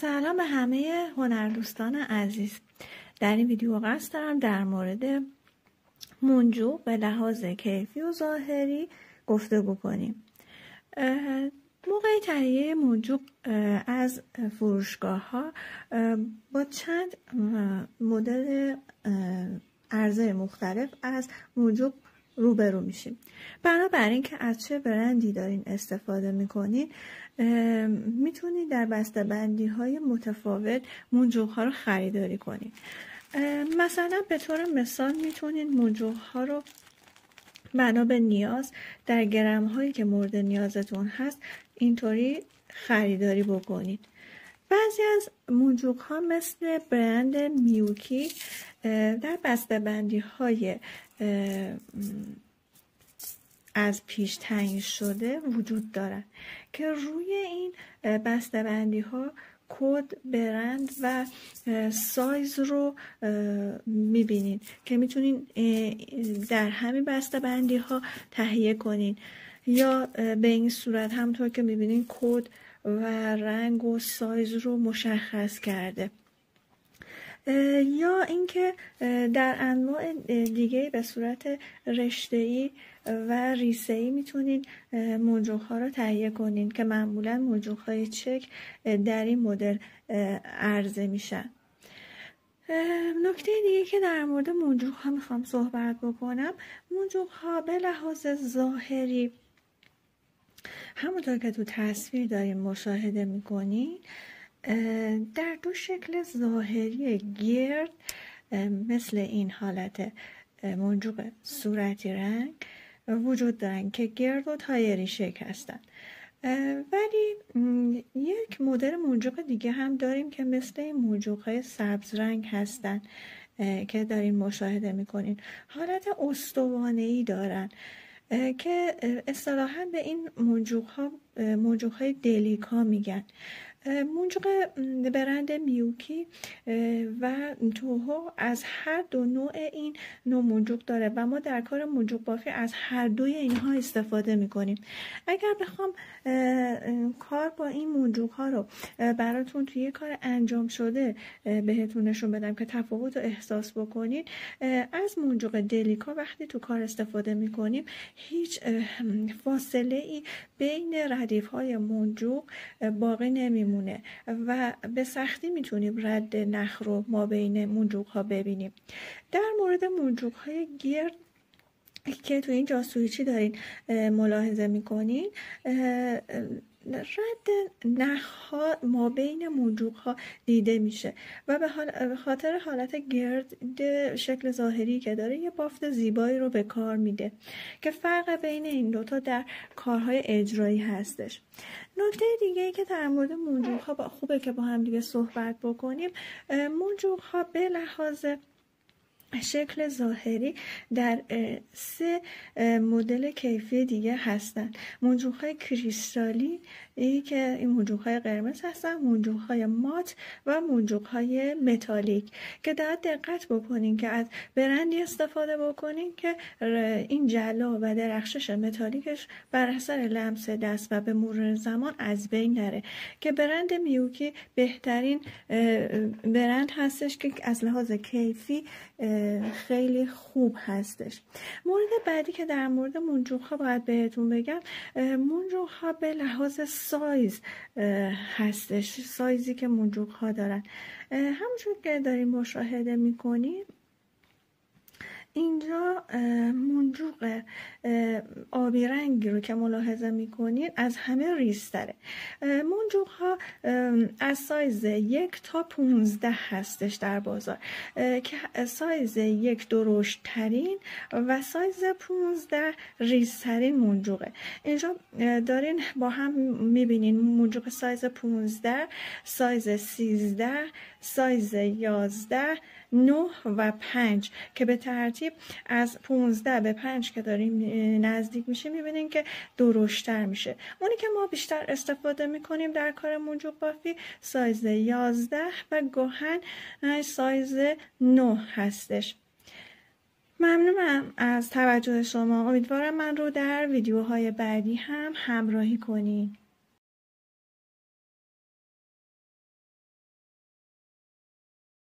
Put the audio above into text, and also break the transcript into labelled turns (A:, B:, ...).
A: سلام به همه هنردوستان عزیز. در این ویدیو قصد دارم در مورد منجوق به لحاظ کیفی و ظاهری گفتگو کنیم. موقع تهیه منجوق از فروشگاه ها با چند مدل عرضه مختلف از منجوق روبرو میشیم. بنابراین که از چه برندی دارین استفاده میکنین میتونید در بسته‌بندی های متفاوت منجوق ها رو خریداری کنید. مثلا به طور مثال میتونید منجوق ها رو بنا به نیاز در گرم هایی که مورد نیازتون هست اینطوری خریداری بکنید. بعضی از منجوق ها مثل برند میوکی در بسته‌بندی های از پیش تعیین شده وجود دارد که روی این بسته‌بندی ها کد، برند و سایز رو میبینید که میتونید در همین بسته‌بندی ها تهیه کنین یا به این صورت همونطور که میبینید کد و رنگ و سایز رو مشخص کرده، یا اینکه در انواع دیگه به صورت رشته‌ای و ریسه‌ای میتونید منجوق ها رو تهیه کنین که معمولا منجوق های چک در این مدل عرضه میشن. نکته دیگه که در مورد منجوق ها میخوام صحبت بکنم، منجوق ها به لحاظ ظاهری همونطور که تو تصویر داریم مشاهده میکنین در دو شکل ظاهری گرد مثل این حالت منجوق صورتی رنگ وجود دارن که گرد و تایری شکل هستن، ولی یک مدل منجوق دیگه هم داریم که مثل این منجوق های سبز رنگ هستن که دارین مشاهده میکنین. حالت استوانه‌ای دارن که اصطلاحاً به این منجوق های دلیکا میگن. منجوق برند میوکی و توهو از هر دو نوع این نوع منجوق داره و ما در کار منجوق بافی از هر دوی اینها استفاده میکنیم. اگر بخوام کار با این منجوق ها رو براتون توی کار انجام شده بهتون نشون بدم که تفاوت رو احساس بکنید، از منجوق دلیکا وقتی تو کار استفاده میکنیم هیچ فاصله ای بین ردیف های منجوق باقی نمیمونه و به سختی میتونیم رد نخ رو ما بین منجوق ها ببینیم. در مورد منجوق های گرد که تو این جاسویچی دارین ملاحظه میکنین، رد نخ ها ما بین منجوق ها دیده میشه و به خاطر حالت گرد شکل ظاهری که داره یه بافت زیبایی رو به کار میده که فرق بین این دوتا در کارهای اجرایی هستش. نکته دیگه که در مورد منجوق ها خوبه که با هم دیگه صحبت بکنیم، منجوق ها به لحاظ شکل ظاهری در سه مدل کیفی دیگه هستن. منجوق های کریستالی که این منجوق های قرمز هستن، منجوق های مات و منجوق های متالیک که باید دقت بکنین که از برندی استفاده بکنین که این جلا و درخشش متالیکش بر اثر لمس دست و به مرور زمان از بین نره، که برند میوکی بهترین برند هستش که از لحاظ کیفی خیلی خوب هستش. مورد بعدی که در مورد منجوق ها باید بهتون بگم، منجوق ها به لحاظ سایز هستش، سایزی که منجوق ها دارن. همونجور که داریم مشاهده میکنیم اینجا منجوق آبی رنگی رو که ملاحظه میکنید از همه ریزتره. منجوق ها از سایز 1 تا 15 هستش در بازار که سایز 1 درشت ترین و سایز 15 ریزترین منجوقه. اینجا دارین با هم میبینین منجوق سایز 15، سایز 13، سایز 11، 9 و 5 که به ترتیب از 15 به 5 که داریم نزدیک میشه میبینیم که درشتر میشه. اونی که ما بیشتر استفاده میکنیم در کار منجوق بافی سایز 11 و گاهن سایز 9 هستش. ممنونم از توجه شما. امیدوارم من رو در ویدیوهای بعدی هم همراهی کنین.